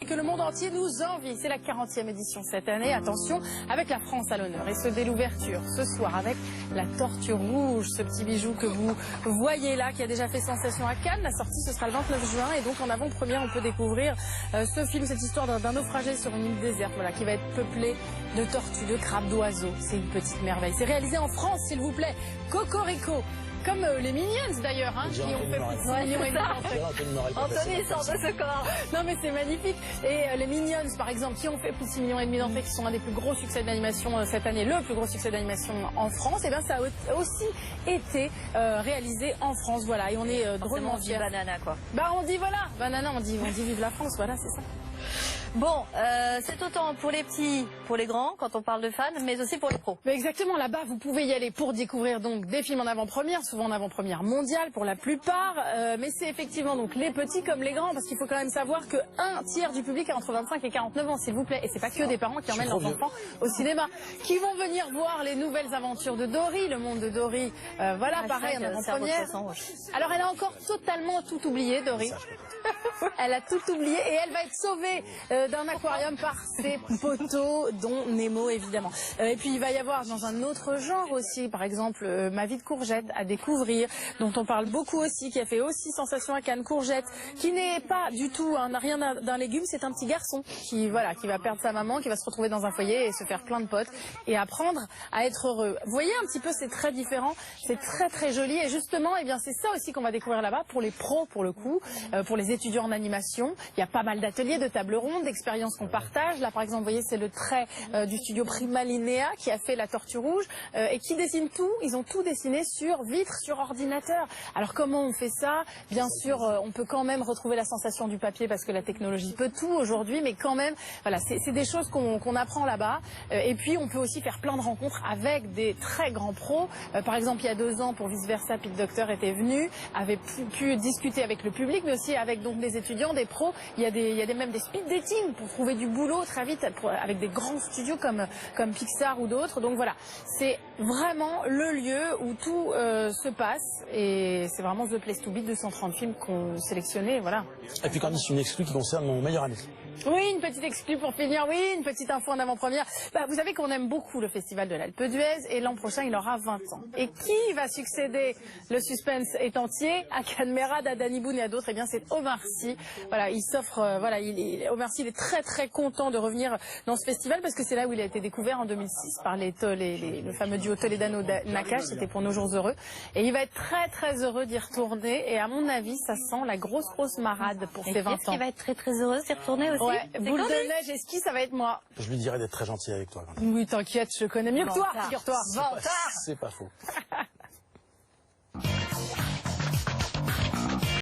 Que le monde entier nous envie. C'est la 40e édition cette année. Attention, avec la France à l'honneur. Et ce dès l'ouverture, ce soir, avec la Tortue Rouge, ce petit bijou que vous voyez là, qui a déjà fait sensation à Cannes. La sortie, ce sera le 29 juin. Et donc, en avant-première, on peut découvrir ce film, cette histoire d'un naufragé sur une île déserte, voilà, qui va être peuplée de tortues, de crabes, d'oiseaux. C'est une petite merveille. C'est réalisé en France, s'il vous plaît. Cocorico. Comme les Minions d'ailleurs, hein, qui ont fait plus de millions et demi. Anthony sort de ce corps. Non mais c'est magnifique. Et les Minions par exemple, qui ont fait plus de 6 millions et demi d'entrées, qui sont un des plus gros succès d'animation cette année, le plus gros succès d'animation en France, et bien ça a aussi été réalisé en France, voilà. Et on est drôlement fiers. Banana quoi. Bah on dit voilà, banana, on dit vive la France, voilà, c'est ça. Bon, c'est autant pour les petits, pour les grands, quand on parle de fans, mais aussi pour les pros. Mais exactement, là-bas, vous pouvez y aller pour découvrir donc des films en avant-première, souvent en avant-première mondiale pour la plupart, mais c'est effectivement donc les petits comme les grands, parce qu'il faut quand même savoir que un tiers du public est entre 25 et 49 ans, s'il vous plaît, et c'est pas que des parents qui emmènent leurs enfants au cinéma, qui vont venir voir les nouvelles aventures de Dory, le monde de Dory, voilà, pareil en avant-première. Alors elle a encore totalement tout oublié, Dory. Elle a tout oublié et elle va être sauvée d'un aquarium par ses poteaux, dont Nemo évidemment. Et puis il va y avoir dans un autre genre aussi, par exemple Ma vie de courgette à découvrir, dont on parle beaucoup aussi, qui a fait aussi sensation à Cannes, Courgette, qui n'est pas du tout, n'a rien d'un légume, c'est un petit garçon qui va perdre sa maman, qui va se retrouver dans un foyer et se faire plein de potes et apprendre à être heureux. Vous voyez un petit peu, c'est très différent, c'est très très joli et justement, eh bien c'est ça aussi qu'on va découvrir là-bas pour les pros pour le coup, pour les étudiants en animation. Il y a pas mal d'ateliers, de tables rondes, d'expériences qu'on partage. Là, par exemple, vous voyez, c'est le trait du studio Prima Linea qui a fait la Tortue Rouge et qui dessine tout. Ils ont tout dessiné sur vitre, sur ordinateur. Alors, comment on fait ça? Bien sûr, on peut quand même retrouver la sensation du papier parce que la technologie peut tout aujourd'hui, mais quand même, voilà, c'est des choses qu'on apprend là-bas. Et puis, on peut aussi faire plein de rencontres avec des très grands pros. Par exemple, il y a 2 ans, pour Vice Versa, Pete Docter était venu, avait pu discuter avec le public, mais aussi avec donc des étudiants, des pros. Il y a même des speed dating pour trouver du boulot très vite avec des grands studios comme Pixar ou d'autres. Donc voilà, c'est vraiment le lieu où tout se passe et c'est vraiment The Place to Be, 230 films qu'on sélectionnait, voilà. Et puis quand même, c'est une exclue qui concerne mon meilleur ami. Oui, une petite exclue pour finir, oui, une petite info en avant-première. Vous savez qu'on aime beaucoup le festival de l'Alpe d'Huez et l'an prochain il aura 20 ans. Et qui va succéder, le suspense est entier, à Cannes Merad, à Danny Boone et à d'autres? Eh bien c'est Omar Sy. Voilà, il s'offre, Omar Sy il est très très content de revenir dans ce festival parce que c'est là où il a été découvert en 2006 par le fameux duo Toledano-Nakash, c'était pour Nos Jours Heureux. Et il va être très très heureux d'y retourner et à mon avis ça sent la grosse marade pour ses 20 ans. Est-ce qu'il va être très très heureux d'y retourner aussi? Ouais, boule de neige et ski, ça va être moi. Je lui dirais d'être très gentil avec toi quand même. Oui, t'inquiète, je connais mieux que toi, figure-toi. C'est pas faux.